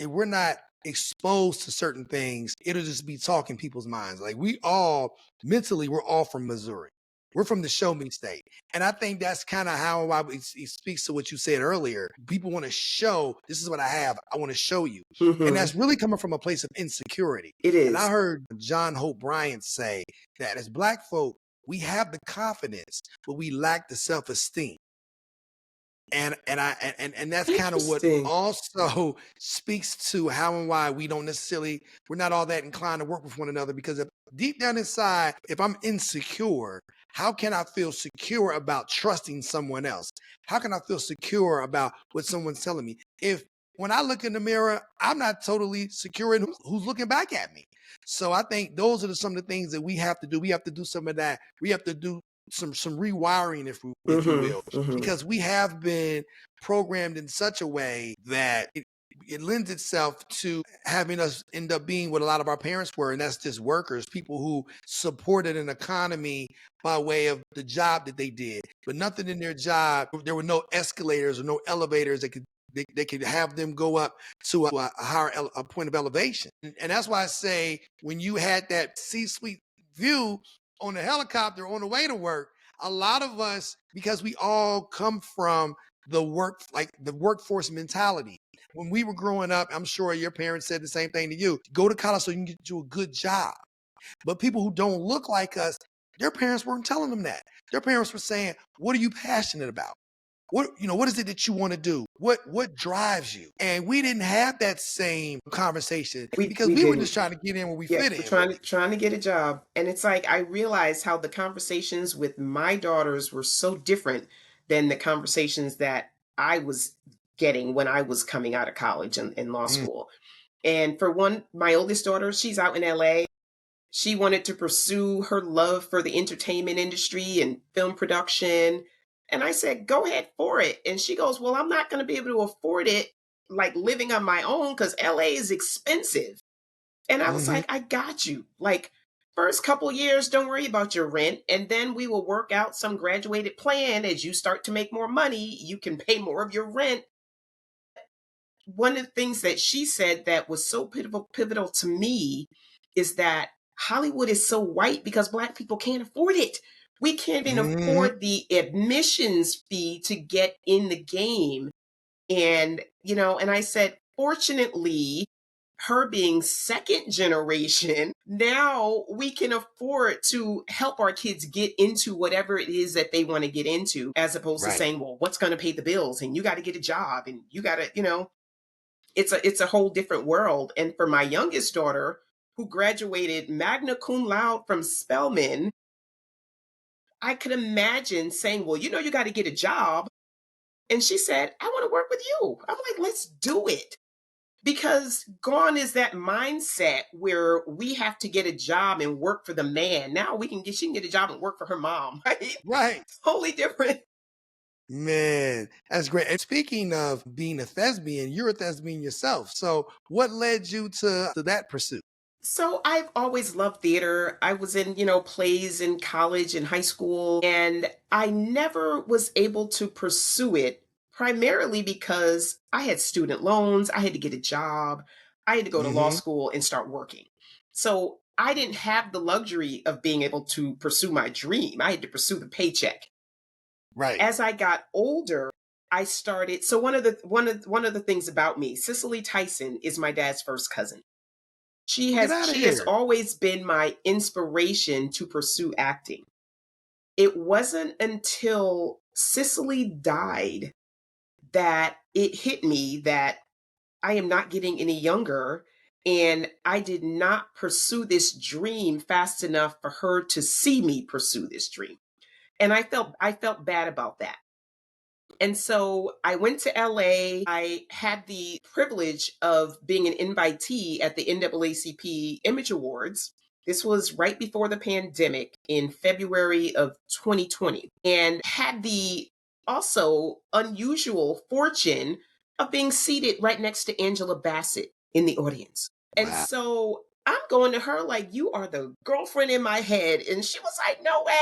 Speaker 1: we're not exposed to certain things, it'll just be talking people's minds. Like we're all from Missouri. We're from the show me state. And I think that's kind of how it speaks to what you said earlier. People want to show, this is what I have. I want to show you. And
Speaker 2: Hmm.
Speaker 1: that's really coming from a place of insecurity.
Speaker 2: It
Speaker 1: And I
Speaker 2: is.
Speaker 1: heard John Hope Bryant say that as Black folk, we have the confidence, but we lack the self-esteem. And that's kind of what
Speaker 2: Interesting.
Speaker 1: also speaks to how and why we're not all that inclined to work with one another, because if deep down inside, if I'm insecure, how can I feel secure about trusting someone else? How can I feel secure about what someone's telling me? If when I look in the mirror, I'm not totally secure in who's looking back at me. So I think those are some of the things that we have to do. We have to do some of that. We have to do some rewiring, if you
Speaker 2: Hmm.
Speaker 1: will,
Speaker 2: Hmm.
Speaker 1: because we have been programmed in such a way that it lends itself to having us end up being what a lot of our parents were, and that's just workers, people who supported an economy by way of the job that they did, but nothing in their job. There were no escalators or no elevators that they could have them go up to a higher a point of elevation. And that's why I say when you had that C-suite view on the helicopter on the way to work, a lot of us, because we all come from the workforce mentality. When we were growing up, I'm sure your parents said the same thing to you. Go to college so you can get you a good job. But people who don't look like us, their parents weren't telling them that. Their parents were saying, what are you passionate about? What is it that you want to do? What drives you? And we didn't have that same conversation because
Speaker 2: We
Speaker 1: we were just
Speaker 2: didn't.
Speaker 1: trying to get in where we
Speaker 2: Yeah,
Speaker 1: fit
Speaker 2: we're
Speaker 1: in,
Speaker 2: trying to
Speaker 1: really.
Speaker 2: trying to get a job. And it's like I realized how the conversations with my daughters were so different than the conversations that I was getting when I was coming out of college and law
Speaker 1: Mm,
Speaker 2: school. And for one, my oldest daughter, she's out in LA. She wanted to pursue her love for the entertainment industry and film production. And I said, go ahead for it. And she goes, well, I'm not going to be able to afford it like living on my own because LA is expensive. And I was
Speaker 1: mhm.
Speaker 2: like, I got you. Like, first couple years, don't worry about your rent. And then we will work out some graduated plan. As you start to make more money, you can pay more of your rent. One of the things that she said that was so pivotal to me is that Hollywood is so white because Black people can't afford it. We can't even
Speaker 1: Mhm.
Speaker 2: afford the admissions fee to get in the game. And, and I said, fortunately, her being second generation, now we can afford to help our kids get into whatever it is that they want to get into, as opposed to
Speaker 1: Right.
Speaker 2: saying, well, what's going to pay the bills? And you got to get a job and you got to, it's a whole different world. And for my youngest daughter, who graduated magna cum laude from Spelman, I could imagine saying, well, you got to get a job. And she said, I want to work with you. I'm like, let's do it. Because gone is that mindset where we have to get a job and work for the man. Now she can get a job and work for her mom, right?
Speaker 1: Right.
Speaker 2: Totally different.
Speaker 1: Man, that's great. And speaking of being a thespian, you're a thespian yourself. So what led you to that pursuit?
Speaker 2: So I've always loved theater. I was in, plays in college and high school, and I never was able to pursue it primarily because I had student loans, I had to get a job, I had to go to law
Speaker 1: Hmm.
Speaker 2: school and start working. So I didn't have the luxury of being able to pursue my dream. I had to pursue the paycheck.
Speaker 1: Right.
Speaker 2: As I got older, I started. So one of the things about me, Cicely Tyson is my dad's first cousin. She
Speaker 1: Get
Speaker 2: has
Speaker 1: out of
Speaker 2: she has
Speaker 1: here.
Speaker 2: always been my inspiration to pursue acting. It wasn't until Cicely died that it hit me that I am not getting any younger, and I did not pursue this dream fast enough for her to see me pursue this dream. And I felt bad about that. And so I went to LA. I had the privilege of being an invitee at the NAACP Image Awards. This was right before the pandemic in February of 2020, and had the also unusual fortune of being seated right next to Angela Bassett in the audience. And
Speaker 1: Wow.
Speaker 2: so I'm going to her like, you are the girlfriend in my head. And she was like, no way.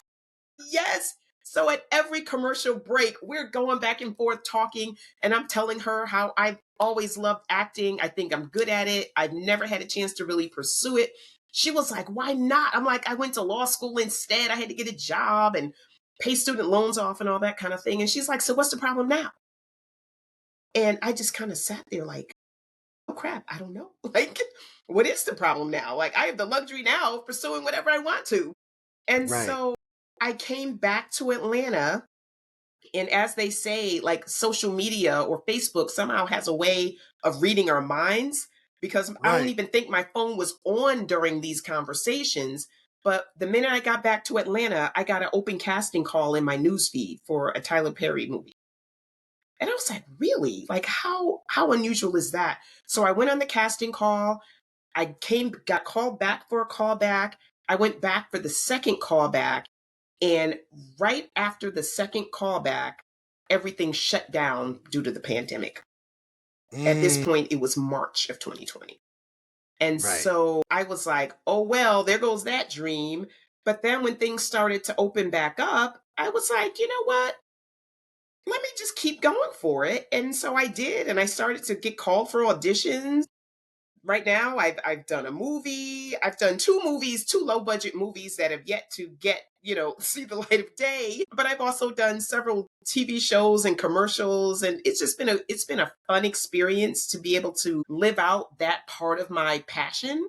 Speaker 2: Yes. So at every commercial break, we're going back and forth talking, and I'm telling her how I've always loved acting. I think I'm good at it. I've never had a chance to really pursue it. She was like, why not? I'm like, I went to law school instead. I had to get a job and pay student loans off and all that kind of thing. And she's like, so what's the problem now? And I just kind of sat there like, oh crap, I don't know. Like, what is the problem now? Like, I have the luxury now of pursuing whatever I want to. And
Speaker 1: Right.
Speaker 2: so I came back to Atlanta. And as they say, like social media or Facebook somehow has a way of reading our minds, because I don't
Speaker 1: Right.
Speaker 2: even think my phone was on during these conversations. But the minute I got back to Atlanta, I got an open casting call in my newsfeed for a Tyler Perry movie. And I was like, really? Like how unusual is that? So I went on the casting call. Got called back for a callback. I went back for the second callback. And right after the second callback, everything shut down due to the pandemic. At this
Speaker 1: Mm,
Speaker 2: point, it was March of 2020. And
Speaker 1: right.
Speaker 2: so I was like, oh, well, there goes that dream. But then when things started to open back up, I was like, you know what? Let me just keep going for it. And so I did. And I started to get called for auditions. Right now, I've done a movie. I've done two movies, two low budget movies that have yet to get, see the light of day. But I've also done several TV shows and commercials, and it's been a fun experience to be able to live out that part of my passion.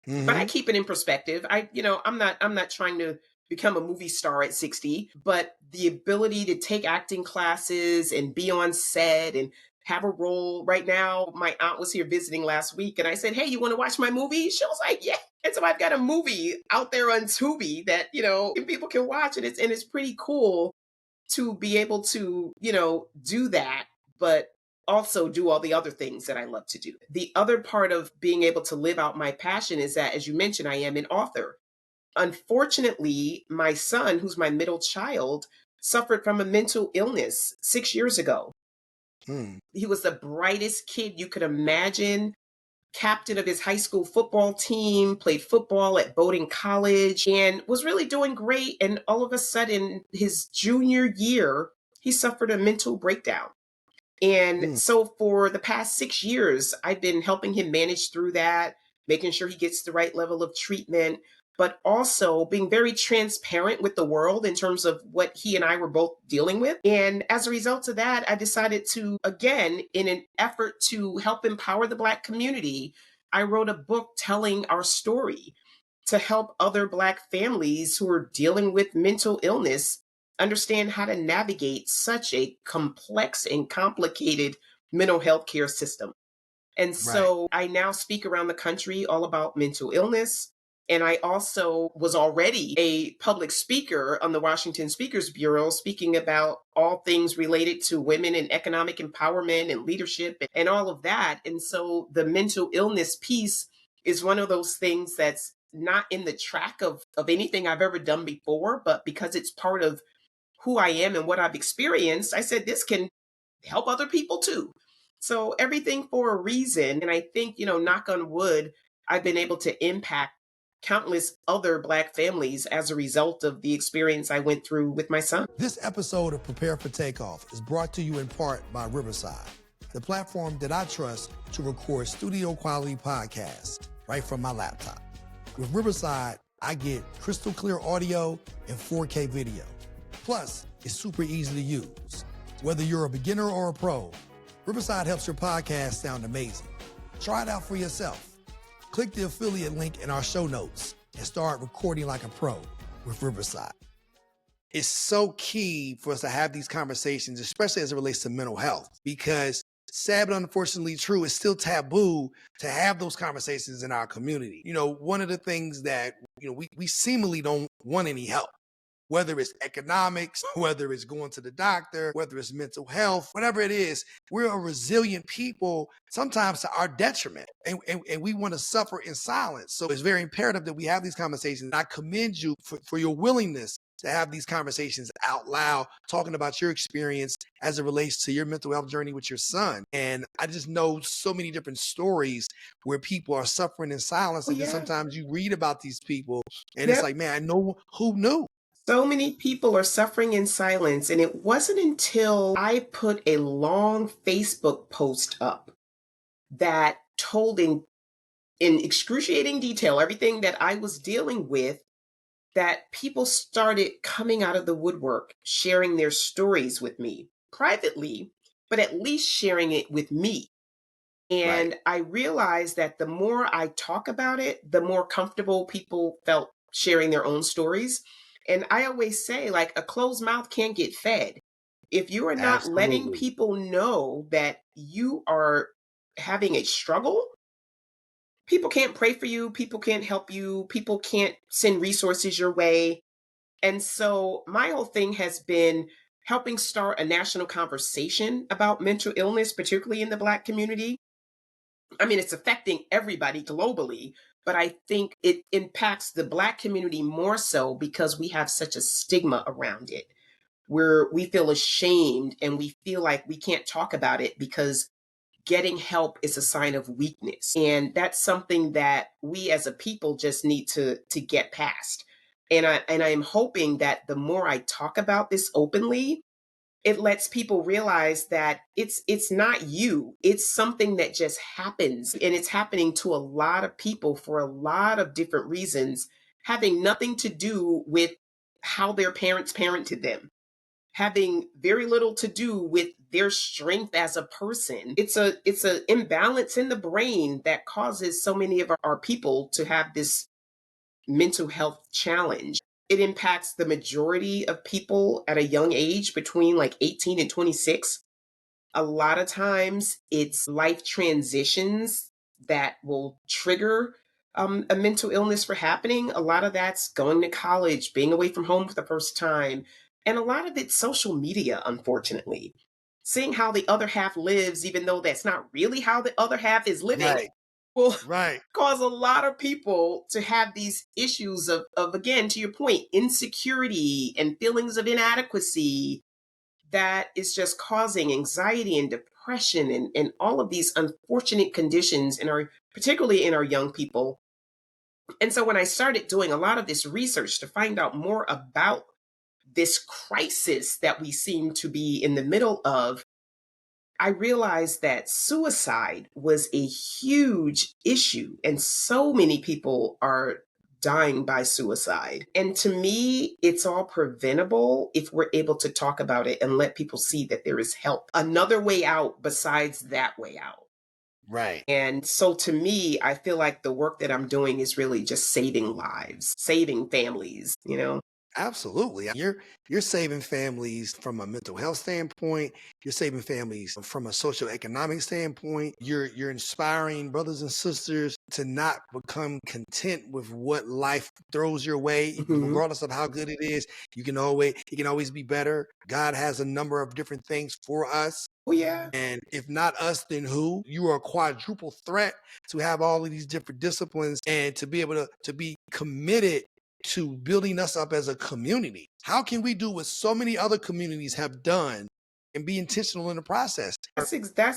Speaker 2: But I
Speaker 1: Hmm.
Speaker 2: keep it in perspective. I'm not trying to become a movie star at 60, but the ability to take acting classes and be on set and have a role. Right now, my aunt was here visiting last week, and I said, hey, you want to watch my movie? She was like, yeah. And so I've got a movie out there on Tubi that, people can watch, and it's pretty cool to be able to, do that, but also do all the other things that I love to do. The other part of being able to live out my passion is that, as you mentioned, I am an author. Unfortunately, my son, who's my middle child, suffered from a mental illness 6 years ago.
Speaker 1: Mm,
Speaker 2: He was the brightest kid you could imagine, captain of his high school football team, played football at Bowdoin College, and was really doing great. And all of a sudden, his junior year, he suffered a mental breakdown. And
Speaker 1: mm.
Speaker 2: so for the past 6 years, I've been helping him manage through that, making sure he gets the right level of treatment. but also being very transparent with the world in terms of what he and I were both dealing with. And as a result of that, I decided to, again, in an effort to help empower the Black community, I wrote a book telling our story to help other Black families who are dealing with mental illness understand how to navigate such a complex and complicated mental health care system. And
Speaker 1: Right.
Speaker 2: so I now speak around the country all about mental illness. And I also was already a public speaker on the Washington Speakers Bureau, speaking about all things related to women and economic empowerment and leadership and all of that. And so the mental illness piece is one of those things that's not in the track of anything I've ever done before, but because it's part of who I am and what I've experienced, I said this can help other people too. So everything for a reason. And I think, knock on wood, I've been able to impact countless other Black families as a result of the experience I went through with my son.
Speaker 1: This episode of Prepare for Takeoff is brought to you in part by Riverside, the platform that I trust to record studio quality podcasts right from my laptop. With Riverside, I get crystal clear audio and 4K video. Plus, it's super easy to use. Whether you're a beginner or a pro, Riverside helps your podcast sound amazing. Try it out for yourself. Click the affiliate link in our show notes and start recording like a pro with Riverside. It's so key for us to have these conversations, especially as it relates to mental health, because sad but unfortunately true, it's still taboo to have those conversations in our community. One of the things that, we seemingly don't want any help. Whether it's economics, whether it's going to the doctor, whether it's mental health, whatever it is, we're a resilient people, sometimes to our detriment, and we want to suffer in silence. So it's very imperative that we have these conversations. I commend you for your willingness to have these conversations out loud, talking about your experience as it relates to your mental health journey with your son. And I just know so many different stories where people are suffering in silence. And then sometimes you read about these people and it's like, man, I know who knew.
Speaker 2: So many people are suffering in silence. And it wasn't until I put a long Facebook post up that told in excruciating detail everything that I was dealing with that people started coming out of the woodwork, sharing their stories with me privately, but at least sharing it with me. And I realized that the more I talk about it, the more comfortable people felt sharing their own stories. And I always say, like, a closed mouth can't get fed. If you are not letting people know that you are having a struggle, people can't pray for you, people can't help you, people can't send resources your way. And so my whole thing has been helping start a national conversation about mental illness, particularly in the Black community. I mean, it's affecting everybody globally, but I think it impacts the Black community more so because we have such a stigma around it, where we feel ashamed and we feel like we can't talk about it because getting help is a sign of weakness. And that's something that we as a people just need to get past. And I am hoping that the more I talk about this openly, it lets people realize that it's not you. It's something that just happens, and it's happening to a lot of people for a lot of different reasons, having nothing to do with how their parents parented them, having very little to do with their strength as a person. It's a imbalance in the brain that causes so many of our people to have this mental health challenge. It impacts the majority of people at a young age between like 18 and 26. A lot of times it's life transitions that will trigger a mental illness for happening. A lot of that's going to college, being away from home for the first time. And a lot of it's social media, unfortunately. Seeing how the other half lives, even though that's not really how the other half is living, will cause a lot of people to have these issues of, again, to your point, insecurity and feelings of inadequacy that is just causing anxiety and depression and all of these unfortunate conditions particularly in our young people. And so when I started doing a lot of this research to find out more about this crisis that we seem to be in the middle of, I realized that suicide was a huge issue, and so many people are dying by suicide. And to me, it's all preventable if we're able to talk about it and let people see that there is help, another way out besides that way out.
Speaker 1: Right.
Speaker 2: And so to me, I feel like the work that I'm doing is really just saving lives, saving families, you know?
Speaker 1: Absolutely. You're saving families from a mental health standpoint. You're saving families from a social economic standpoint. You're inspiring brothers and sisters to not become content with what life throws your way,
Speaker 2: Hmm.
Speaker 1: regardless of how good it is. It can always be better. God has a number of different things for us.
Speaker 2: Oh, yeah.
Speaker 1: And if not us, then who? You are a quadruple threat to have all of these different disciplines and to be able to be committed to building us up as a community. How can we do what so many other communities have done and be intentional in the process?
Speaker 2: That's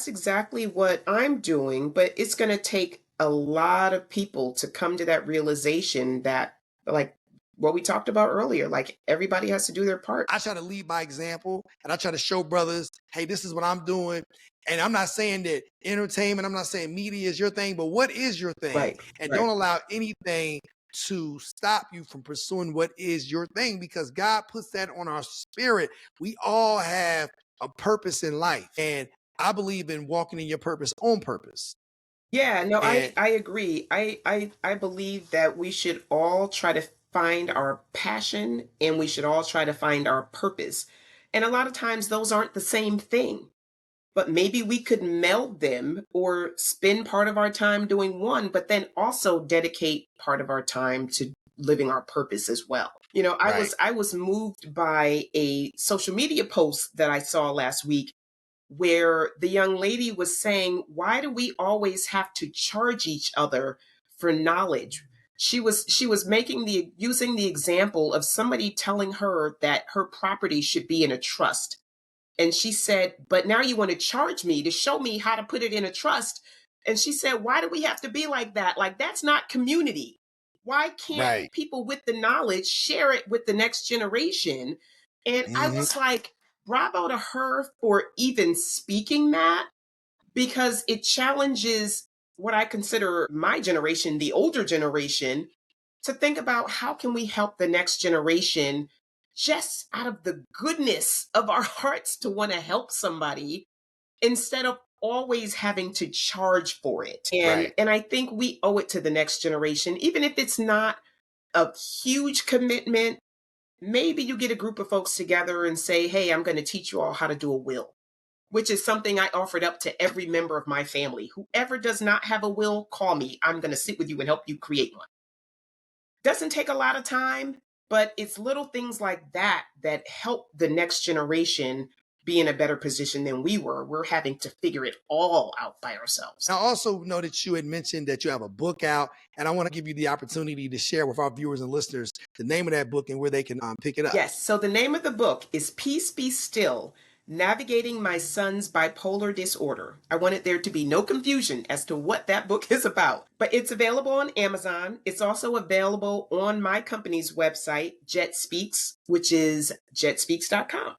Speaker 2: exactly what I'm doing, but it's going to take a lot of people to come to that realization that, like what we talked about earlier, like everybody has to do their part.
Speaker 1: I try to lead by example and I try to show brothers, hey, this is what I'm doing. And I'm not saying that entertainment, I'm not saying media is your thing, but what is your thing?
Speaker 2: Right,
Speaker 1: And
Speaker 2: right.
Speaker 1: don't allow anything to stop you from pursuing what is your thing because God puts that on our spirit. We all have a purpose in life. And I believe in walking in your purpose on purpose.
Speaker 2: Yeah, no,
Speaker 1: And
Speaker 2: I agree. I believe that we should all try to find our passion and we should all try to find our purpose. And a lot of times those aren't the same thing. But maybe we could meld them or spend part of our time doing one, but then also dedicate part of our time to living our purpose as well. You know,
Speaker 1: right,
Speaker 2: I was moved by a social media post that I saw last week where the young lady was saying, why do we always have to charge each other for knowledge? She was making the using the example of somebody telling her that her property should be in a trust, and she said, but now you want to charge me to show me how to put it in a trust. And she said, why do we have to be like that? Like, that's not community. Why can't
Speaker 1: right.
Speaker 2: people with the knowledge share it with the next generation? And I
Speaker 1: Hmm.
Speaker 2: was like, bravo to her for even speaking that, because it challenges what I consider my generation, the older generation, to think about how can we help the next generation just out of the goodness of our hearts to want to help somebody instead of always having to charge for it. and
Speaker 1: Right.
Speaker 2: and I think we owe it to the next generation, even if it's not a huge commitment. Maybe you get a group of folks together and say, hey, I'm going to teach you all how to do a will, which is something I offered up to every member of my family. Whoever does not have a will, call me. I'm going to sit with you and help you create one. Doesn't take a lot of time, but it's little things like that that help the next generation be in a better position than we were. We're having to figure it all out by ourselves.
Speaker 1: I also know that you had mentioned that you have a book out, and I want to give you the opportunity to share with our viewers and listeners the name of that book and where they can pick it up.
Speaker 2: Yes, so the name of the book is Peace Be Still, Navigating My Son's Bipolar Disorder. I wanted there to be no confusion as to what that book is about, but it's available on Amazon. It's also available on my company's website, Jett Speaks, which is jettspeaks.com.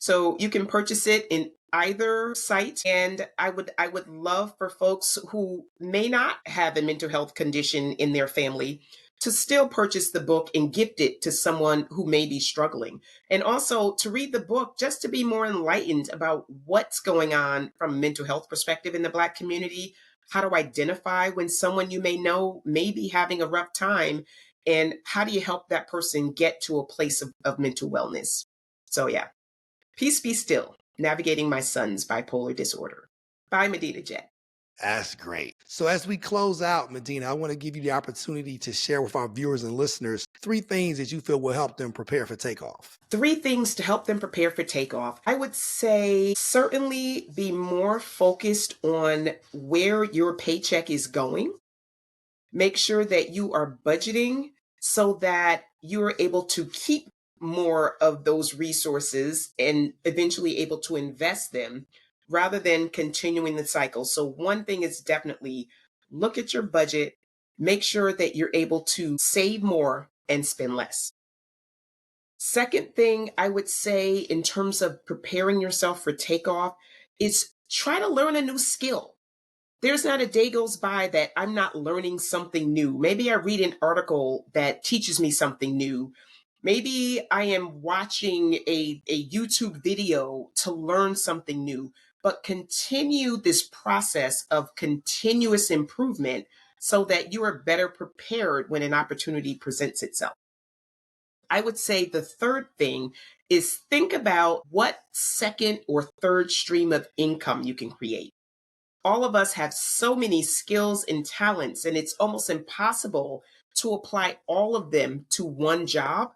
Speaker 2: So you can purchase it in either site, and I would love for folks who may not have a mental health condition in their family to still purchase the book and gift it to someone who may be struggling. And also to read the book just to be more enlightened about what's going on from a mental health perspective in the Black community, how to identify when someone you may know may be having a rough time, and how do you help that person get to a place of mental wellness. So, yeah, Peace Be Still, Navigating My Son's Bipolar Disorder by Medina Jett.
Speaker 1: That's great. So as we close out, Medina, I want to give you the opportunity to share with our viewers and listeners 3 things that you feel will help them prepare for takeoff.
Speaker 2: 3 things to help them prepare for takeoff. I would say certainly be more focused on where your paycheck is going. Make sure that you are budgeting so that you're able to keep more of those resources and eventually able to invest them rather than continuing the cycle. So, one thing is definitely look at your budget, make sure that you're able to save more and spend less. Second thing I would say in terms of preparing yourself for takeoff is try to learn a new skill. There's not a day goes by that I'm not learning something new. Maybe I read an article that teaches me something new. Maybe I am watching a YouTube video to learn something new, but continue this process of continuous improvement so that you are better prepared when an opportunity presents itself. I would say the third thing is think about what second or third stream of income you can create. All of us have so many skills and talents, and it's almost impossible to apply all of them to one job.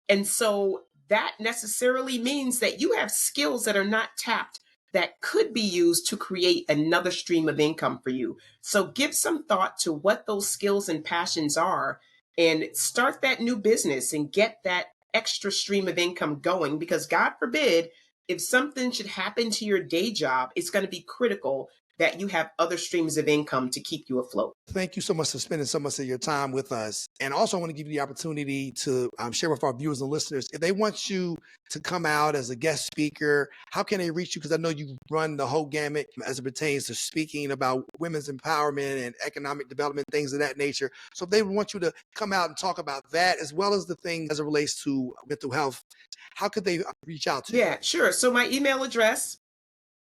Speaker 2: And so that necessarily means that you have skills that are not tapped that could be used to create another stream of income for you. So give some thought to what those skills and passions are and start that new business and get that extra stream of income going, because God forbid, if something should happen to your day job, it's going to be critical that you have other streams of income to keep you afloat.
Speaker 1: Thank you so much for spending so much of your time with us. And also, I want to give you the opportunity to share with our viewers and listeners, if they want you to come out as a guest speaker, how can they reach you? Because I know you run the whole gamut as it pertains to speaking about women's empowerment and economic development, things of that nature. So if they want you to come out and talk about that, as well as the things as it relates to mental health, how could they reach out to you?
Speaker 2: Yeah, sure. So my email address,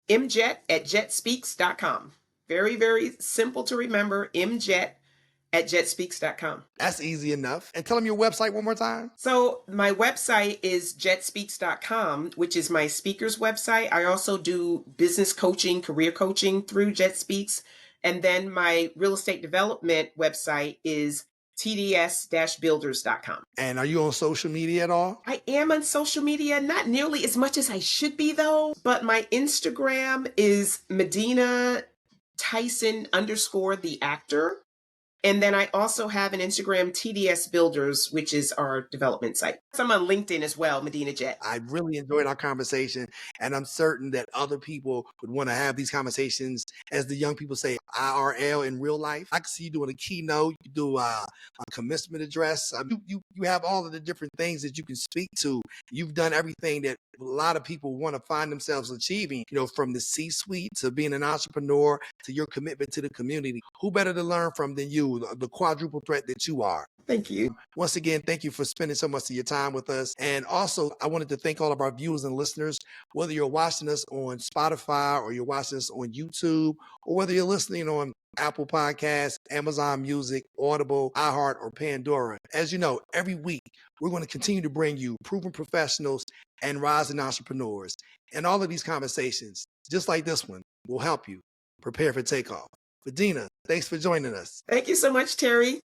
Speaker 2: mjett@jettspeaks.com. Very, very simple to remember, mjett@jettspeaks.com.
Speaker 1: That's easy enough. And tell them your website one more time.
Speaker 2: So my website is jettspeaks.com, which is my speaker's website. I also do business coaching, career coaching through Jett Speaks. And then my real estate development website is TDS-Builders.com.
Speaker 1: And are you on social media at all?
Speaker 2: I am on social media, not nearly as much as I should be though, but my Instagram is Medina Tyson _ the actor. And then I also have an Instagram, TDS Builders, which is our development site. I'm on LinkedIn as well, Medina Jett.
Speaker 1: I really enjoyed our conversation, and I'm certain that other people would want to have these conversations, as the young people say, IRL in real life. I can see you doing a keynote, you do a commencement address. You have all of the different things that you can speak to. You've done everything that a lot of people want to find themselves achieving, from the C-suite to being an entrepreneur to your commitment to the community. Who better to learn from than you, the quadruple threat that you are?
Speaker 2: Thank you.
Speaker 1: Once again, thank you for spending so much of your time with us. And also, I wanted to thank all of our viewers and listeners, whether you're watching us on Spotify or you're watching us on YouTube, or whether you're listening on Apple Podcasts, Amazon Music, Audible, iHeart, or Pandora. As you know, every week, we're going to continue to bring you proven professionals and rising entrepreneurs. And all of these conversations, just like this one, will help you prepare for takeoff. Medina, thanks for joining us.
Speaker 2: Thank you so much, Terry.